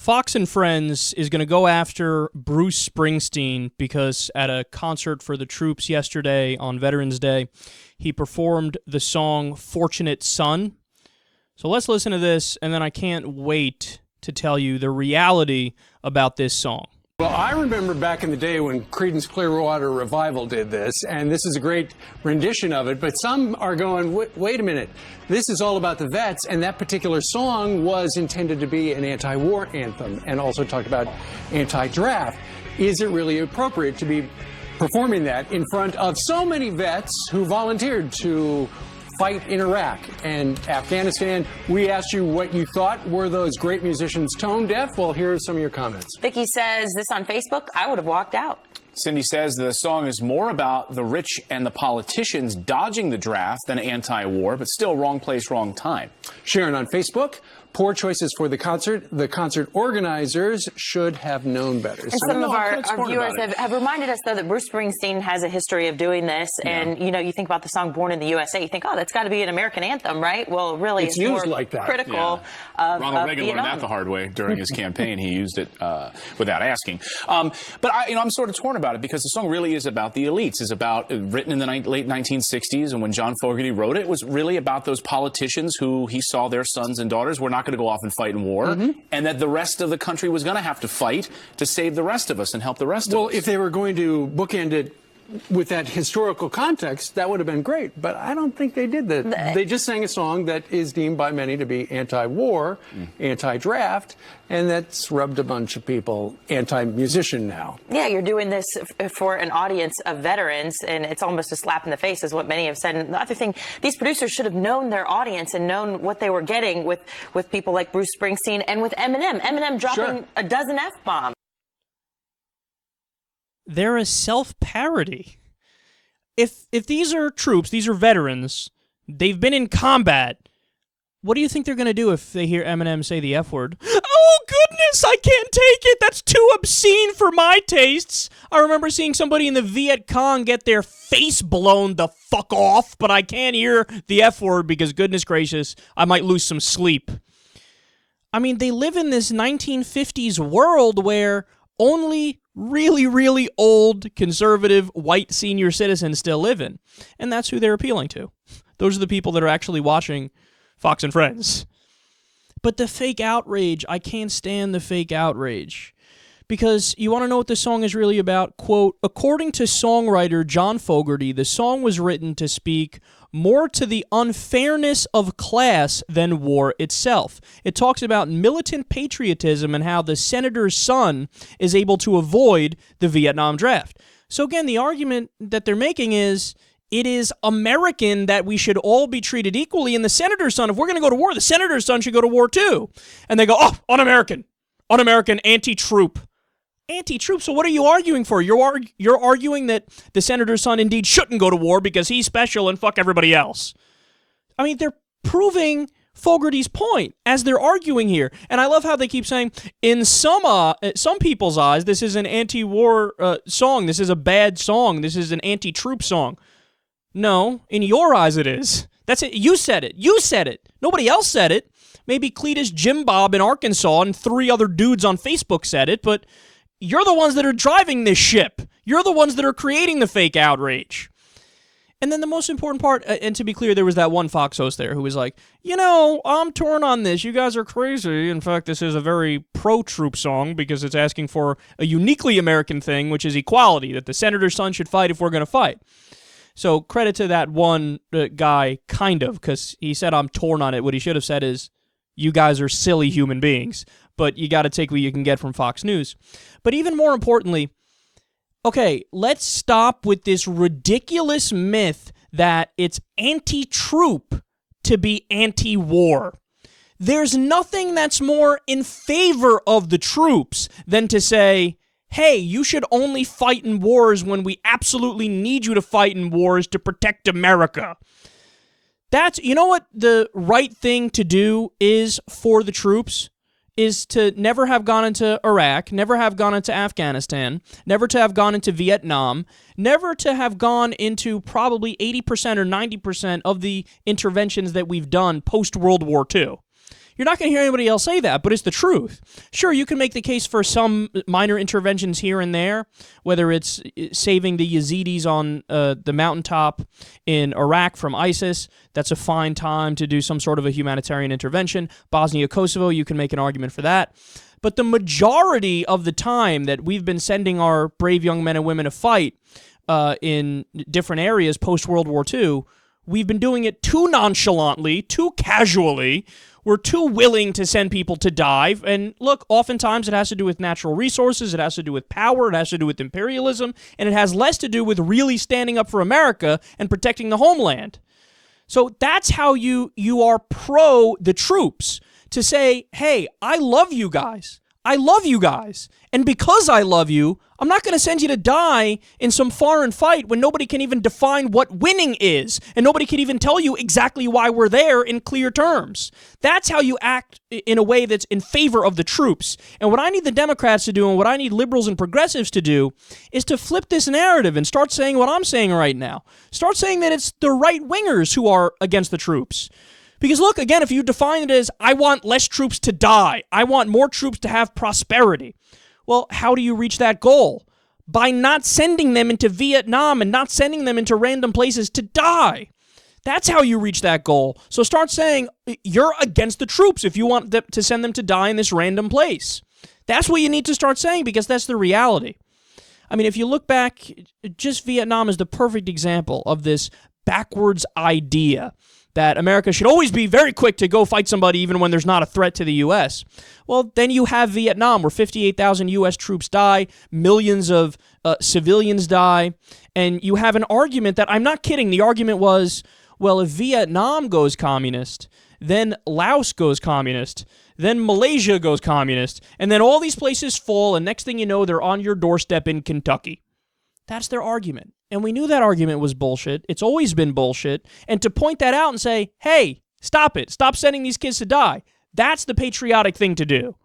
Fox and Friends is going to go after Bruce Springsteen because at a concert for the troops yesterday on Veterans Day, he performed the song Fortunate Son. So let's listen to this, and then I can't wait to tell you the reality about this song. Well, I remember back in the day when Creedence Clearwater Revival did this, and this is a great rendition of it, but some are going, wait a minute, this is all about the vets, and that particular song was intended to be an anti-war anthem and also talked about anti-draft. Is it really appropriate to be performing that in front of so many vets who volunteered to fight in Iraq and Afghanistan? We asked you what you thought. Were those great musicians tone deaf? Well, here are some of your comments. Vicky says this on Facebook, I would have walked out. Cindy says the song is more about the rich and the politicians dodging the draft than anti-war, but still wrong place, wrong time. Sharon on Facebook, poor choices for the concert. The concert organizers should have known better. And some of our viewers have reminded us, though, that Bruce Springsteen has a history of doing this. Yeah. And, you know, you think about the song Born in the USA, you think, oh, that's got to be an American anthem, right? Well, really, it's used more like that. Critical of Ronald Reagan learned that the hard way during his campaign. He used it without asking. But I'm sort of torn about it because the song really is about the elites. It's about, written in the late 1960s, and when John Fogerty wrote it, it was really about those politicians who he saw their sons and daughters were not going to go off and fight in war, and that the rest of the country was going to have to fight to save the rest of us and help the rest of us. Well, if they were going to bookend it with that historical context, that would have been great. But I don't think they did that. They just sang a song that is deemed by many to be anti-war, anti-draft, and that's rubbed a bunch of people anti-musician now. Yeah, you're doing this for an audience of veterans, and it's almost a slap in the face, is what many have said. And the other thing, these producers should have known their audience and known what they were getting with people like Bruce Springsteen and with Eminem. Eminem dropping a dozen F-bombs. They're a self-parody. If these are troops, these are veterans, they've been in combat, what do you think they're going to do if they hear Eminem say the F word? Oh, goodness, I can't take it. That's too obscene for my tastes. I remember seeing somebody in the Viet Cong get their face blown the fuck off, but I can't hear the F word because, goodness gracious, I might lose some sleep. I mean, they live in this 1950s world where only really, really old, conservative, white senior citizens still live in. And that's who they're appealing to. Those are the people that are actually watching Fox and Friends. But the fake outrage, I can't stand the fake outrage. Because you want to know what the song is really about? Quote, according to songwriter John Fogerty, the song was written to speak more to the unfairness of class than war itself. It talks about militant patriotism and how the senator's son is able to avoid the Vietnam draft. So again, the argument that they're making is it is American that we should all be treated equally, and the senator's son, if we're going to go to war, the senator's son should go to war too. And they go, oh, un-American, anti-troop. Anti-troop, so what are you arguing for? You're arguing that the senator's son indeed shouldn't go to war because he's special and fuck everybody else. I mean, they're proving Fogerty's point as they're arguing here. And I love how they keep saying, in some people's eyes, this is an anti-war song. This is a bad song. This is an anti-troop song. No, in your eyes it is. That's it. You said it. You said it. Nobody else said it. Maybe Cletus Jim Bob in Arkansas and 3 other dudes on Facebook said it, but you're the ones that are driving this ship. You're the ones that are creating the fake outrage. And then the most important part, and to be clear, there was that one Fox host there who was like, you know, I'm torn on this. You guys are crazy. In fact, this is a very pro-troop song because it's asking for a uniquely American thing, which is equality, that the senator's son should fight if we're going to fight. So credit to that one guy, kind of, because he said I'm torn on it. What he should have said is, you guys are silly human beings, but you got to take what you can get from Fox News. But even more importantly, okay, let's stop with this ridiculous myth that it's anti-troop to be anti-war. There's nothing that's more in favor of the troops than to say, hey, you should only fight in wars when we absolutely need you to fight in wars to protect America. That's, you know what the right thing to do is for the troops? Is to never have gone into Iraq, never have gone into Afghanistan, never to have gone into Vietnam, never to have gone into probably 80% or 90% of the interventions that we've done post-World War II. You're not going to hear anybody else say that, but it's the truth. Sure, you can make the case for some minor interventions here and there, whether it's saving the Yazidis on the mountaintop in Iraq from ISIS. That's a fine time to do some sort of a humanitarian intervention. Bosnia, Kosovo, you can make an argument for that. But the majority of the time that we've been sending our brave young men and women to fight in different areas post-World War II, we've been doing it too nonchalantly, too casually. We're too willing to send people to die. And look, oftentimes it has to do with natural resources, it has to do with power, it has to do with imperialism, and it has less to do with really standing up for America and protecting the homeland. So that's how you are pro the troops, to say, hey, I love you guys. I love you guys. And because I love you, I'm not going to send you to die in some foreign fight when nobody can even define what winning is, and nobody can even tell you exactly why we're there in clear terms. That's how you act in a way that's in favor of the troops. And what I need the Democrats to do, and what I need liberals and progressives to do, is to flip this narrative and start saying what I'm saying right now. Start saying that it's the right-wingers who are against the troops. Because look, again, if you define it as, I want less troops to die, I want more troops to have prosperity, well, how do you reach that goal? By not sending them into Vietnam and not sending them into random places to die. That's how you reach that goal. So start saying, you're against the troops if you want to send them to die in this random place. That's what you need to start saying, because that's the reality. I mean, if you look back, just Vietnam is the perfect example of this backwards idea that America should always be very quick to go fight somebody even when there's not a threat to the U.S. Well, then you have Vietnam, where 58,000 U.S. troops die, millions of civilians die, and you have an argument that, I'm not kidding, the argument was, well, if Vietnam goes communist, then Laos goes communist, then Malaysia goes communist, and then all these places fall, and next thing you know, they're on your doorstep in Kentucky. That's their argument. And we knew that argument was bullshit. It's always been bullshit. And to point that out and say, hey, stop it. Stop sending these kids to die. That's the patriotic thing to do.